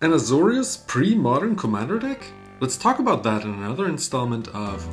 An Azorius pre-modern commander deck? Let's talk about that in another installment of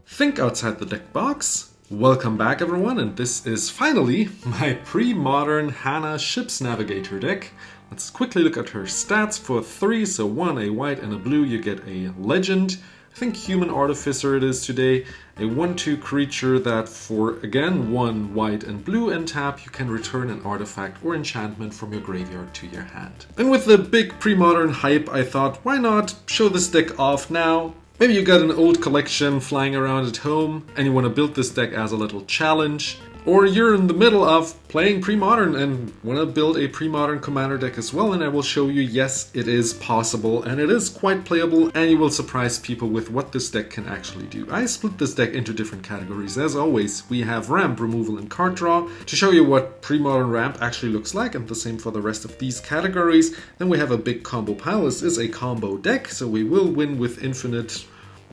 Think Outside the Deck Box. Welcome back everyone, and this is finally my pre-modern Hanna Ships Navigator deck. Let's quickly look at her stats. For 3, so 1, a white and a blue, you get a legend. I think Human Artificer it is today. A 1/2 creature that for, again, 1 white and blue and tap, you can return an artifact or enchantment from your graveyard to your hand. And with the big pre-modern hype, I thought, why not show this deck off now? Maybe you got an old collection flying around at home and you want to build this deck as a little challenge. Or you're in the middle of playing pre-modern and want to build a pre-modern commander deck as well, and I will show you, yes, it is possible and it is quite playable, and you will surprise people with what this deck can actually do. I split this deck into different categories. As always, we have ramp, removal, and card draw to show you what pre-modern ramp actually looks like, and the same for the rest of these categories. Then we have a big combo pile. This is a combo deck, so we will win with infinite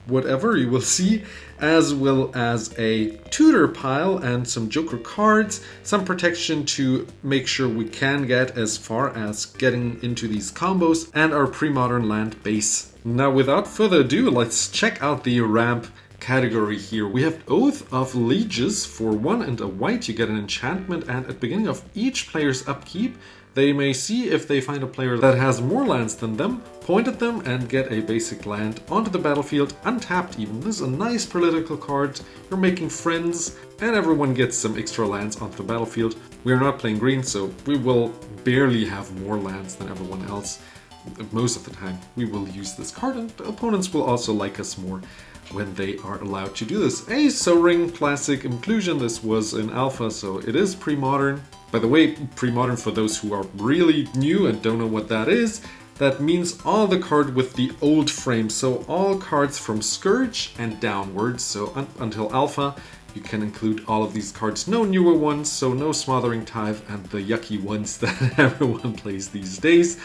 whatever you will see, as well as a tutor pile and some joker cards, some protection to make sure we can get as far as getting into these combos, and our pre-modern land base. Now without further ado, let's check out the ramp category here. We have Oath of Lieges. For 1 and a white, you get an enchantment, and at the beginning of each player's upkeep, they may see if they find a player that has more lands than them, point at them and get a basic land onto the battlefield, untapped even. This is a nice political card. You're making friends and everyone gets some extra lands onto the battlefield. We are not playing green, so we will barely have more lands than everyone else. Most of the time we will use this card, and opponents will also like us more when they are allowed to do this. A Soaring Classic Inclusion. This was in alpha, so it is pre-modern. By the way, pre-modern, for those who are really new and don't know what that is, that means all the cards with the old frame. So all cards from Scourge and downwards, so until alpha, you can include all of these cards. No newer ones, so no Smothering Tithe and the yucky ones that everyone plays these days.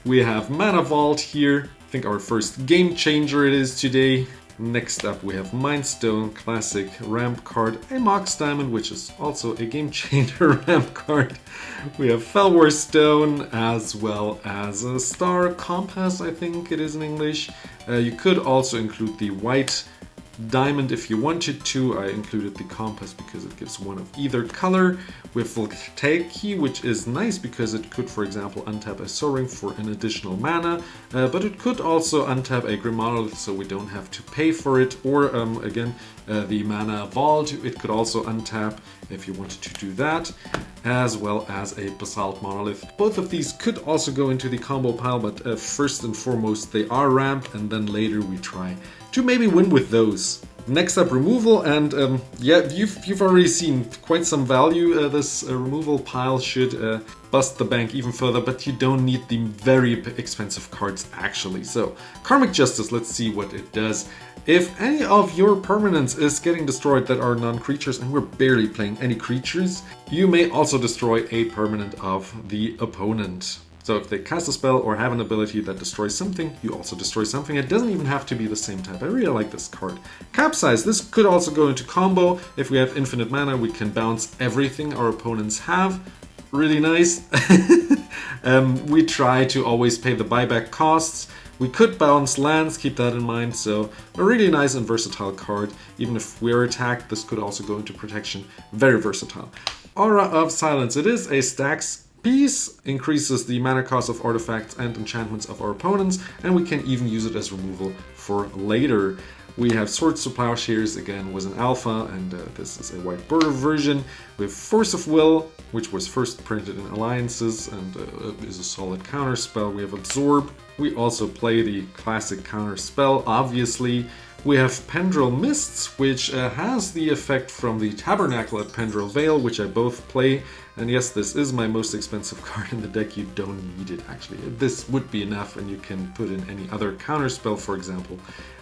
We have Mana Vault here. I think our first game changer it is today. Next up we have Mindstone, classic ramp card, a Mox Diamond, which is also a game changer ramp card. We have Felwar Stone, as well as a Star Compass, I think it is in English. You could also include the white diamond if you wanted to. I included the compass because it gives one of either color. We have Voltaic, which is nice because it could, for example, untap a Soaring for an additional mana, but it could also untap a Grim Monolith, so we don't have to pay for it. Or again, the Mana Vault, it could also untap if you wanted to do that, as well as a Basalt Monolith. Both of these could also go into the combo pile, but first and foremost they are ramped, and then later we try to maybe win with those. Next up, removal, and yeah, you've already seen quite some value. This removal pile should bust the bank even further, but you don't need the very expensive cards actually. So Karmic Justice, let's see what it does. If any of your permanents is getting destroyed that are non-creatures, and we're barely playing any creatures, you may also destroy a permanent of the opponent. So if they cast a spell or have an ability that destroys something, you also destroy something. It doesn't even have to be the same type. I really like this card. Capsize. This could also go into combo. If we have infinite mana, we can bounce everything our opponents have. Really nice. We try to always pay the buyback costs. We could bounce lands, keep that in mind. So a really nice and versatile card. Even if we're attacked, this could also go into protection. Very versatile. Aura of Silence. It is a stacks piece, increases the mana cost of artifacts and enchantments of our opponents, and we can even use it as removal for later. We have Swords to Plowshares, again was an alpha, and this is a white border version. We have Force of Will, which was first printed in Alliances and is a solid counter spell. We have Absorb. We also play the classic counter spell, obviously. We have Pendrell Mists, which has the effect from the Tabernacle at Pendrell Vale, which I both play. And yes, this is my most expensive card in the deck. You don't need it, actually. This would be enough, and you can put in any other counter spell, for example.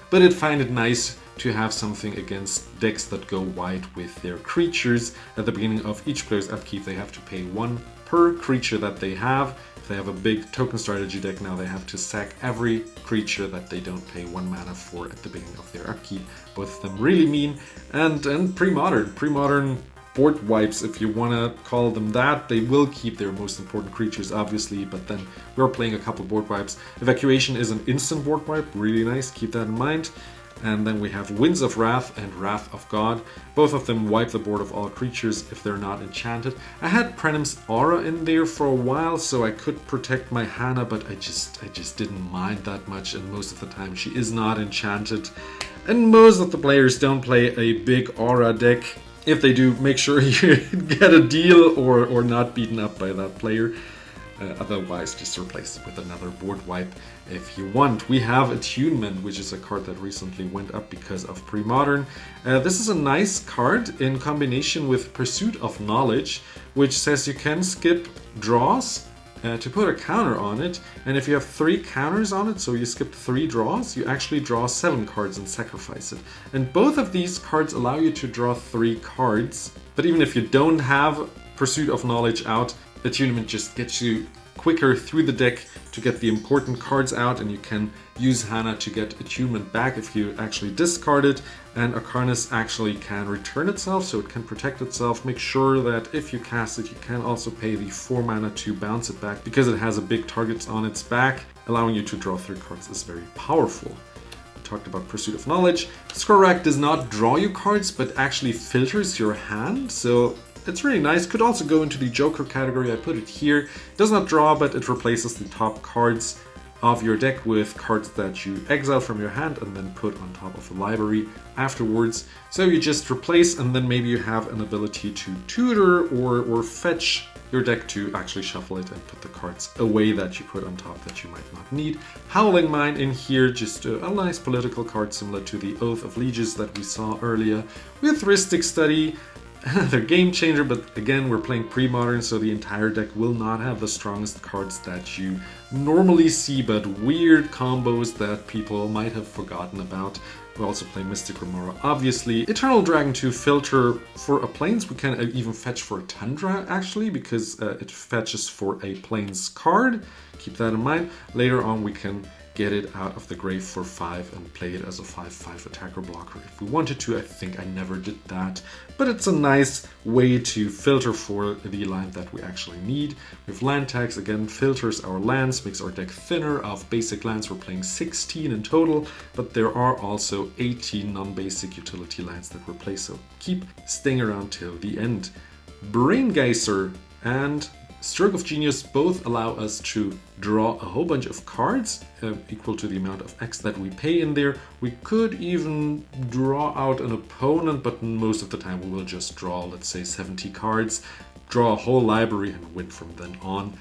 But I find it nice to have something against decks that go white with their creatures. At the beginning of each player's upkeep, they have to pay 1 per creature that they have. If they have a big token strategy deck now, they have to sack every creature that they don't pay 1 mana for at the beginning of their upkeep. Both of them really mean. And pre-modern board wipes, if you want to call them that. They will keep their most important creatures, obviously, but then we're playing a couple board wipes. Evacuation is an instant board wipe, really nice, keep that in mind. And then we have Winds of Wrath and Wrath of God. Both of them wipe the board of all creatures if they're not enchanted. I had Prenum's Aura in there for a while, so I could protect my Hanna, but I just didn't mind that much, and most of the time she is not enchanted. And most of the players don't play a big Aura deck. If they do, make sure you get a deal or not beaten up by that player. Otherwise, just replace it with another board wipe if you want. We have Attunement, which is a card that recently went up because of Premodern. This is a nice card in combination with Pursuit of Knowledge, which says you can skip draws to put a counter on it. And if you have 3 counters on it, so you skip 3 draws, you actually draw 7 cards and sacrifice it. And both of these cards allow you to draw 3 cards. But even if you don't have Pursuit of Knowledge out, Attunement just gets you quicker through the deck to get the important cards out, and you can use Hanna to get Attunement back if you actually discard it. And Arcanus actually can return itself, so it can protect itself. Make sure that if you cast it, you can also pay the 4 mana to bounce it back, because it has a big target on its back. Allowing you to draw 3 cards is very powerful. We talked about Pursuit of Knowledge. Scroll Rack does not draw you cards, but actually filters your hand, so it's really nice. Could also go into the Joker category. I put it here. It does not draw, but it replaces the top cards of your deck with cards that you exile from your hand and then put on top of the library afterwards. So you just replace, and then maybe you have an ability to tutor or fetch your deck to actually shuffle it and put the cards away that you put on top that you might not need. Howling Mine in here, just a nice political card similar to the Oath of Lieges that we saw earlier. With Rhystic Study, another game changer, but again, we're playing pre-modern, so the entire deck will not have the strongest cards that you normally see, but weird combos that people might have forgotten about. We also play Mystic Remora, obviously. Eternal Dragon to filter for a Plains. We can even fetch for a Tundra, actually, because it fetches for a Plains card. Keep that in mind. Later on, we can get it out of the grave for 5 and play it as a 5/5 attacker blocker if we wanted to. I think I never did that, but it's a nice way to filter for the land that we actually need. With land tags, again, filters our lands, makes our deck thinner of basic lands. We're playing 16 in total, but there are also 18 non-basic utility lands that we're playing, so keep staying around till the end. Brain Geyser and Stroke of Genius both allow us to draw a whole bunch of cards equal to the amount of X that we pay in there. We could even draw out an opponent, but most of the time we will just draw, let's say, 70 cards, draw a whole library and win from then on,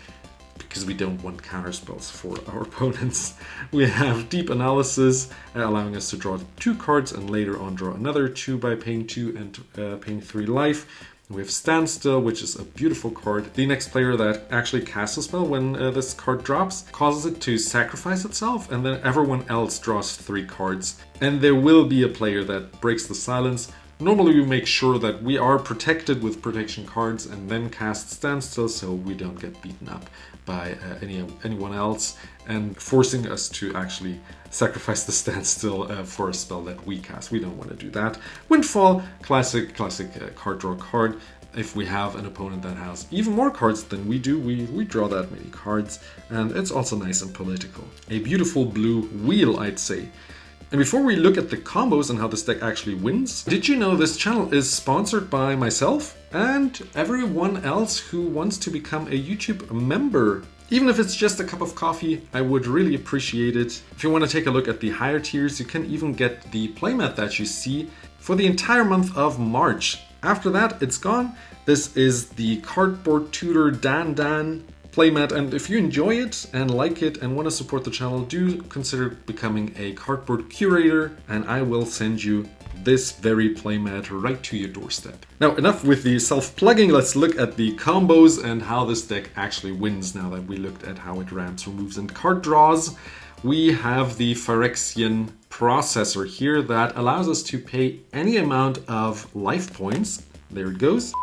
because we don't want counter spells for our opponents. We have Deep Analysis, allowing us to draw 2 cards and later on draw another 2 by paying 2 and paying 3 life. We have Standstill, which is a beautiful card. The next player that actually casts a spell when this card drops causes it to sacrifice itself, and then everyone else draws 3 cards. And there will be a player that breaks the silence. Normally we make sure that we are protected with protection cards and then cast Standstill, so we don't get beaten up by anyone else and forcing us to actually sacrifice the Standstill for a spell that we cast. We don't want to do that. Windfall, classic card draw card. If we have an opponent that has even more cards than we do, we draw that many cards, and it's also nice and political. A beautiful blue wheel, I'd say. And before we look at the combos and how this deck actually wins, did you know this channel is sponsored by myself and everyone else who wants to become a YouTube member? Even if it's just a cup of coffee, I would really appreciate it. If you want to take a look at the higher tiers, you can even get the playmat that you see for the entire month of March. After that, it's gone. This is the Cardboard Tutor Dan playmat, and if you enjoy it and like it and want to support the channel, do consider becoming a cardboard curator, and I will send you this very playmat right to your doorstep. Now, enough with the self-plugging, let's look at the combos and how this deck actually wins now that we looked at how it ramps, removes, and card draws. We have the Phyrexian processor here that allows us to pay any amount of life points, there it goes,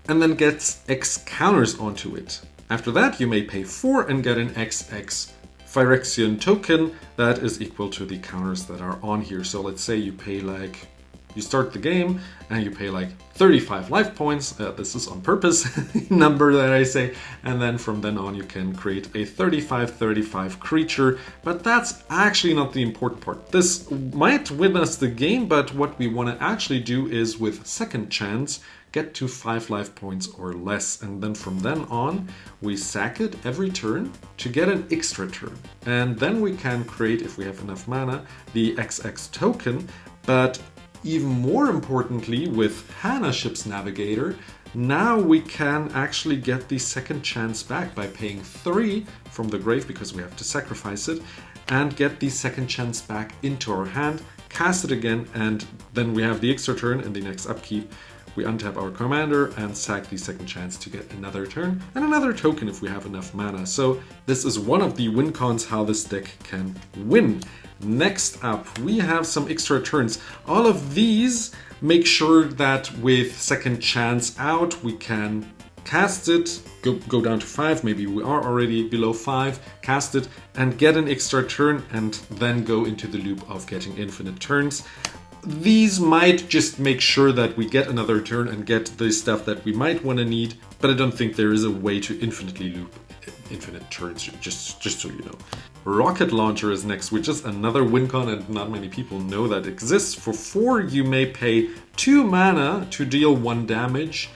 and then gets X counters onto it. After that, you may pay 4 and get an XX Phyrexian token that is equal to the counters that are on here. So let's say you pay like, you start the game and you pay like 35 life points. This is on purpose, number that I say. And then from then on, you can create a 35-35 creature. But that's actually not the important part. This might win us the game, but what we want to actually do is with second chance, get to 5 life points or less. And then from then on, we sack it every turn to get an extra turn. And then we can create, if we have enough mana, the XX token. But even more importantly, with Hanna Ship's Navigator, now we can actually get the second chance back by paying 3 from the grave, because we have to sacrifice it, and get the second chance back into our hand, cast it again, and then we have the extra turn in the next upkeep. We untap our commander and sack the second chance to get another turn and another token if we have enough mana. So this is one of the win cons how this deck can win. Next up, we have some extra turns. All of these make sure that with second chance out, we can cast it, go down to 5, maybe we are already below 5, cast it and get an extra turn and then go into the loop of getting infinite turns. These might just make sure that we get another turn and get the stuff that we might want to need, but I don't think there is a way to infinitely loop infinite turns, just so you know. Rocket Launcher is next, which is another win con, and not many people know that exists. For 4, you may pay 2 mana to deal 1 damage,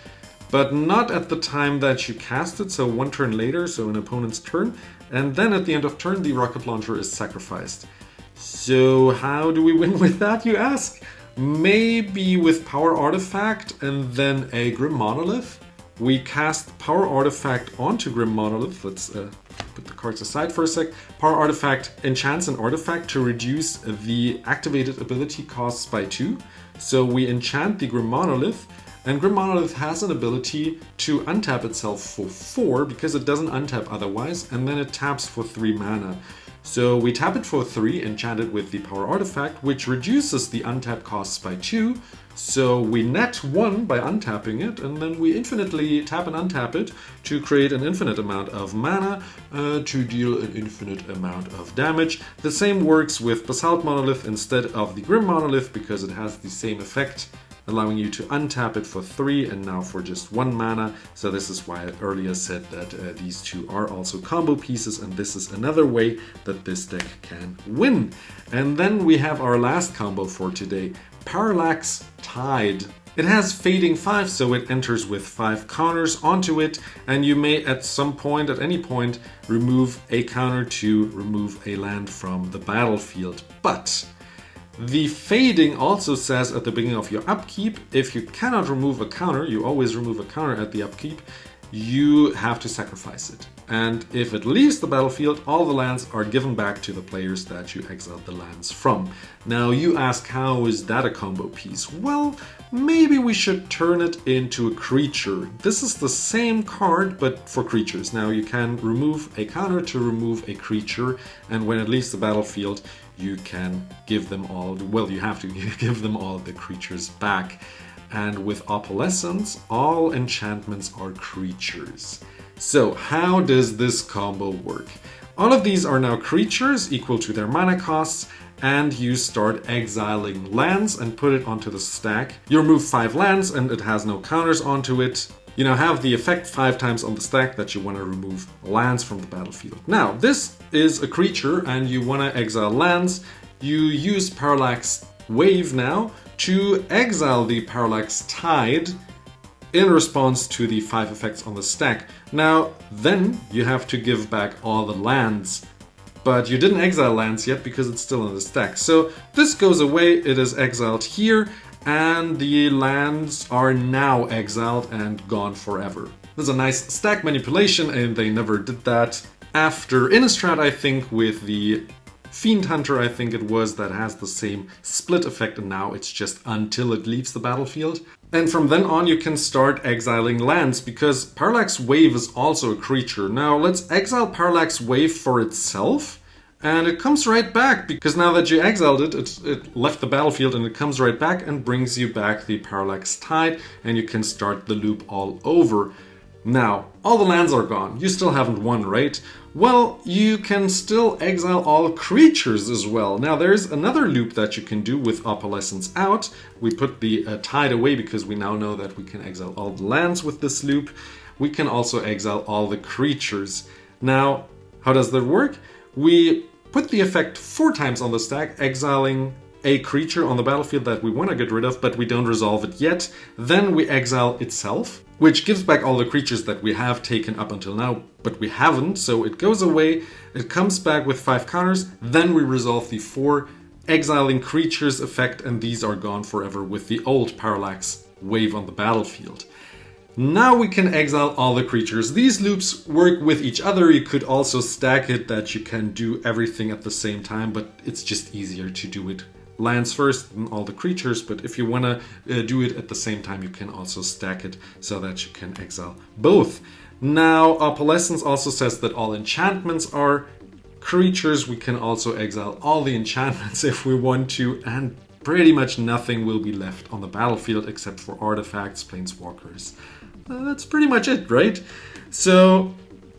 but not at the time that you cast it, so 1 turn later, so an opponent's turn, and then at the end of turn, the Rocket Launcher is sacrificed. So how do we win with that, you ask? Maybe with Power Artifact and then a Grim Monolith. We cast Power Artifact onto Grim Monolith. Let's put the cards aside for a sec. Power Artifact enchants an artifact to reduce the activated ability costs by 2. So we enchant the Grim Monolith, and Grim Monolith has an ability to untap itself for 4 because it doesn't untap otherwise, and then it taps for 3 mana. So we tap it for 3, enchant it with the Power Artifact, which reduces the untap costs by 2. So we net 1 by untapping it, and then we infinitely tap and untap it to create an infinite amount of mana to deal an infinite amount of damage. The same works with Basalt Monolith instead of the Grim Monolith, because it has the same effect, allowing you to untap it for 3 and now for just 1 mana. So this is why I earlier said that these two are also combo pieces, and this is another way that this deck can win. And then we have our last combo for today, Parallax Tide. It has Fading 5, so it enters with 5 counters onto it, and you may at some point, at any point, remove a counter to remove a land from the battlefield. But the Fading also says at the beginning of your upkeep, if you cannot remove a counter, you always remove a counter at the upkeep, you have to sacrifice it. And if it leaves the battlefield, all the lands are given back to the players that you exiled the lands from. Now you ask, how is that a combo piece? Well, maybe we should turn it into a creature. This is the same card, but for creatures. Now you can remove a counter to remove a creature, and when it leaves the battlefield, you can give them all, well, you have to give them all the creatures back. And with Opalescence, all enchantments are creatures. So how does this combo work? All of these are now creatures equal to their mana costs, and you start exiling lands and put it onto the stack. You remove 5 lands and it has no counters onto it. You now have the effect 5 times on the stack that you want to remove lands from the battlefield. Now, this is a creature and you want to exile lands. You use Parallax Wave now to exile the Parallax Tide in response to the 5 effects on the stack. Now, then you have to give back all the lands. But you didn't exile lands yet because it's still on the stack. So this goes away, it is exiled here, and the lands are now exiled and gone forever. There's a nice stack manipulation, and they never did that after Innistrad, I think, with the Fiend Hunter, I think it was, that has the same split effect, and now it's just until it leaves the battlefield. And from then on you can start exiling lands, because Parallax Wave is also a creature. Now let's exile Parallax Wave for itself, and it comes right back, because now that you exiled it, it left the battlefield and it comes right back and brings you back the Parallax Tide, and you can start the loop all over. Now, all the lands are gone. You still haven't won, right? Well, you can still exile all creatures as well. Now, there's another loop that you can do with Opalescence out. We put the Tide away because we now know that we can exile all the lands with this loop. We can also exile all the creatures. Now, how does that work? We put the effect 4 times on the stack, exiling a creature on the battlefield that we want to get rid of, but we don't resolve it yet. Then we exile itself, which gives back all the creatures that we have taken up until now, but we haven't, so it goes away, it comes back with 5 counters, then we resolve the 4 exiling creatures effect, and these are gone forever with the old Parallax wave on the battlefield. Now we can exile all the creatures. These loops work with each other. You could also stack it that you can do everything at the same time, but it's just easier to do it lands first and all the creatures, but if you want to do it at the same time, you can also stack it so that you can exile both. Now, Opalescence also says that all enchantments are creatures. We can also exile all the enchantments if we want to, and pretty much nothing will be left on the battlefield except for artifacts, planeswalkers. That's pretty much it, right? So,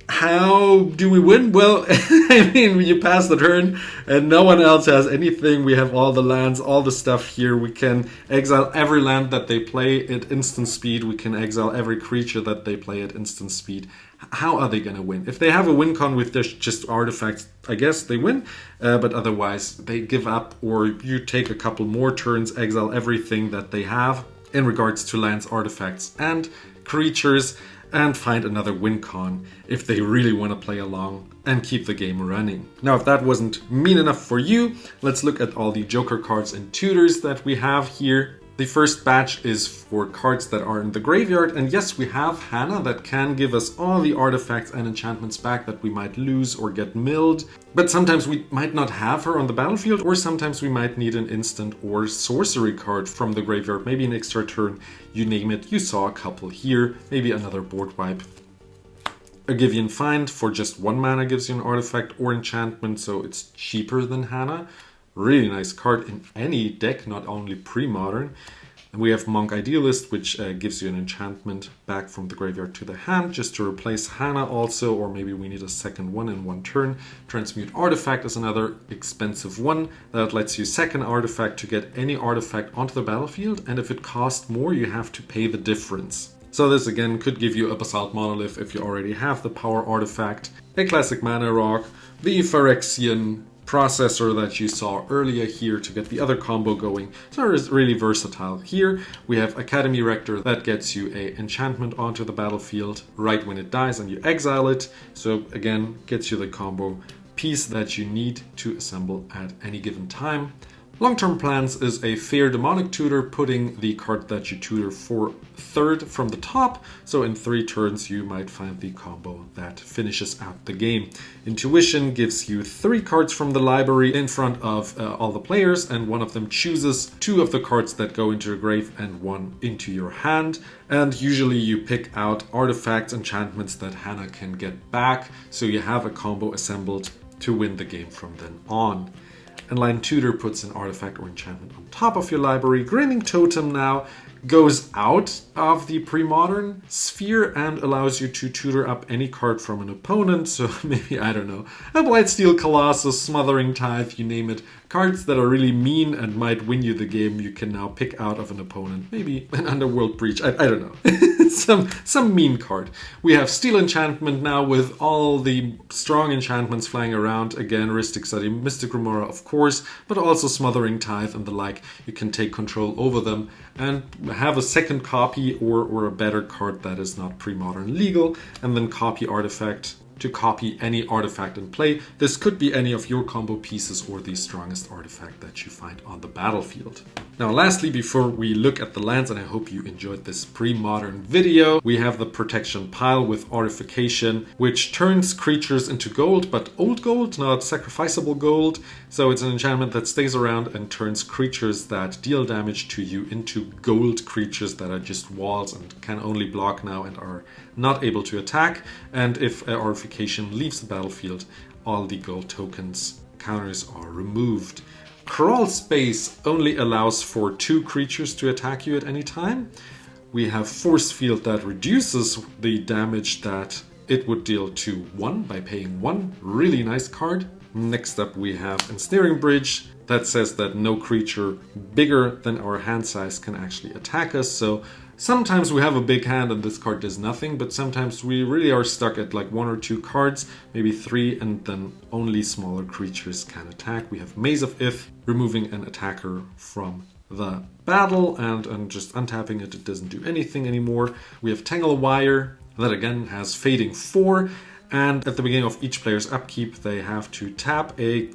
how do we win? Well, I mean, you pass the turn and no one else has anything. We have all the lands, all the stuff here. We can exile every land that they play at instant speed. We can exile every creature that they play at instant speed. How are they going to win? If they have a win con with just artifacts, I guess they win. But otherwise, they give up, or you take a couple more turns, exile everything that they have in regards to lands, artifacts, and creatures, and find another win con if they really want to play along and keep the game running. Now, if that wasn't mean enough for you, let's look at all the Joker cards and tutors that we have here. The first batch is for cards that are in the graveyard, and yes, we have Hanna that can give us all the artifacts and enchantments back that we might lose or get milled. But sometimes we might not have her on the battlefield, or sometimes we might need an instant or sorcery card from the graveyard, maybe an extra turn, you name it. You saw a couple here, maybe another board wipe. A Givian Find for just 1 mana gives you an artifact or enchantment, so it's cheaper than Hanna. Really nice card in any deck, not only pre-modern. And we have Monk Idealist, which gives you an enchantment back from the graveyard to the hand, just to replace Hanna also, or maybe we need a second one in 1 turn. Transmute Artifact is another expensive one that lets you second artifact to get any artifact onto the battlefield, and if it costs more, you have to pay the difference. So this again could give you a Basalt Monolith if you already have the power artifact, a classic Mana Rock, the Phyrexian processor that you saw earlier here to get the other combo going. So it's really versatile. Here we have Academy Rector that gets you a enchantment onto the battlefield right when it dies and you exile it. So again, gets you the combo piece that you need to assemble at any given time. Long-term plans is a fair demonic tutor, putting the card that you tutor for 3rd from the top, so in 3 turns you might find the combo that finishes out the game. Intuition gives you 3 cards from the library in front of all the players, and one of them chooses 2 of the cards that go into your grave and 1 into your hand. And usually you pick out artifacts, enchantments that Hanna can get back, so you have a combo assembled to win the game from then on. And Line Tutor puts an artifact or enchantment on top of your library. Grinning Totem now goes out of the pre-modern sphere and allows you to tutor up any card from an opponent. So maybe, I don't know, a Blightsteel Colossus, Smothering Tithe, you name it. Cards that are really mean and might win you the game, you can now pick out of an opponent. Maybe an Underworld Breach, I don't know. some mean card. We have Steel Enchantment now with all the strong enchantments flying around. Again, Rhystic Study, Mystic Remora, of course, but also Smothering Tithe and the like. You can take control over them and have a second copy or a better card that is not pre-modern legal, and then copy artifact to copy any artifact in play. This could be any of your combo pieces or the strongest artifact that you find on the battlefield. Now lastly, before we look at the lands, and I hope you enjoyed this pre-modern video, we have the protection pile with Artification, which turns creatures into gold, but old gold, not sacrificable gold. So it's an enchantment that stays around and turns creatures that deal damage to you into gold creatures that are just walls and can only block now and are not able to attack. And if Artification leaves the battlefield, all the gold tokens counters are removed. Crawl Space only allows for 2 creatures to attack you at any time. We have Force Field that reduces the damage that it would deal to 1 by paying 1. Really nice card. Next up we have Ensnaring Bridge that says that no creature bigger than our hand size can actually attack us. So sometimes we have a big hand and this card does nothing, but sometimes we really are stuck at like 1 or 2 cards, maybe 3, and then only smaller creatures can attack. We have Maze of Ith, removing an attacker from the battle and just untapping it, it doesn't do anything anymore. We have Tangle Wire that again has Fading 4, and at the beginning of each player's upkeep they have to tap a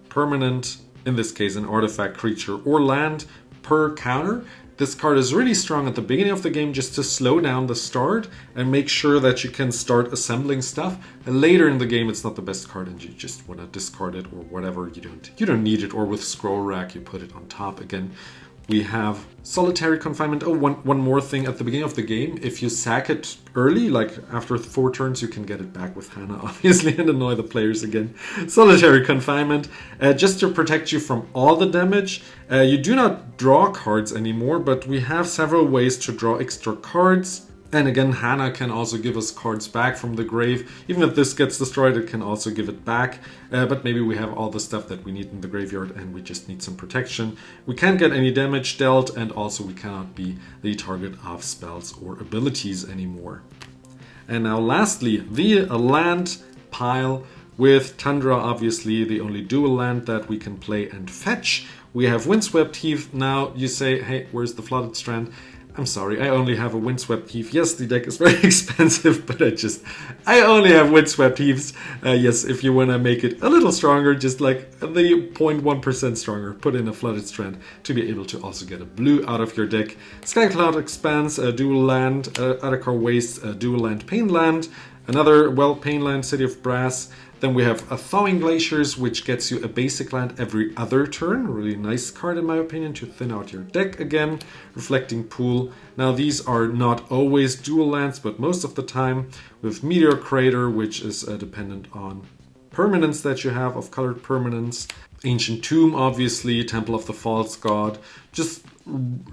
permanent, in this case an artifact, creature or land per counter. This card is really strong at the beginning of the game just to slow down the start and make sure that you can start assembling stuff. And later in the game it's not the best card and you just want to discard it or whatever. You don't need it, or with Scroll Rack you put it on top again. We have Solitary Confinement. Oh, one more thing at the beginning of the game. If you sack it early, like after 4 turns, you can get it back with Hanna, obviously, and annoy the players again. Solitary Confinement, just to protect you from all the damage. You do not draw cards anymore, but we have several ways to draw extra cards. And again, Hanna can also give us cards back from the grave. Even if this gets destroyed, it can also give it back. But maybe we have all the stuff that we need in the graveyard and we just need some protection. We can't get any damage dealt, and also we cannot be the target of spells or abilities anymore. And now lastly, the land pile with Tundra, obviously the only dual land that we can play and fetch. We have Windswept Heath. Now you say, hey, where's the Flooded Strand? I'm sorry, I only have a Windswept Heath. Yes, the deck is very expensive, but I only have Windswept Heaths. Yes, if you want to make it a little stronger, just like the 0.1% stronger, put in a Flooded Strand to be able to also get a blue out of your deck. Skycloud Expanse, a dual land, Adakar Waste, a dual land Pain Land, another, well, Pain Land, City of Brass. Then we have a Thawing Glaciers, which gets you a basic land every other turn. Really nice card in my opinion to thin out your deck again. Reflecting Pool. Now these are not always dual lands, but most of the time. With Meteor Crater, which is dependent on permanents that you have, of colored permanents. Ancient Tomb, obviously. Temple of the False God. Just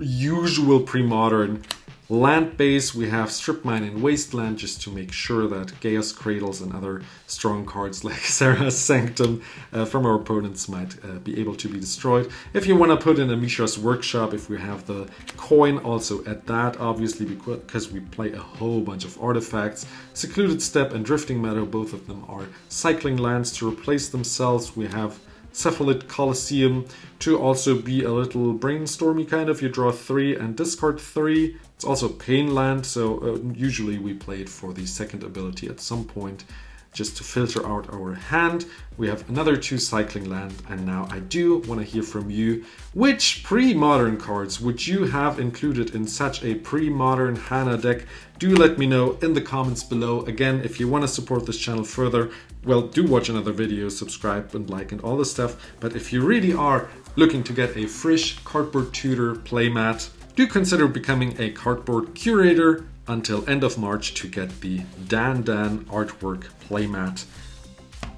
usual pre-modern land base. We have Strip Mine and Wasteland just to make sure that Chaos Cradles and other strong cards like Sarah's Sanctum from our opponents might be able to be destroyed. If you want to put in a Mishra's Workshop, if we have the coin, also at that, obviously, because we play a whole bunch of artifacts. Secluded Steppe and Drifting Meadow, both of them are cycling lands to replace themselves. We have Cephalid Colosseum to also be a little brainstormy kind of. You draw 3 and discard 3. It's also Pain Land, so usually we play it for the second ability at some point, just to filter out our hand. We have another 2 cycling land, and now I do want to hear from you. Which pre-modern cards would you have included in such a pre-modern Hanna deck? Do let me know in the comments below. Again, if you want to support this channel further, well, do watch another video, subscribe and like and all this stuff. But if you really are looking to get a fresh cardboard tutor playmat, do consider becoming a cardboard curator until end of March to get the Dan artwork playmat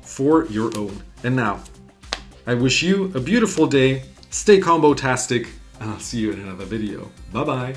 for your own. And now, I wish you a beautiful day, stay combo-tastic, and I'll see you in another video. Bye bye!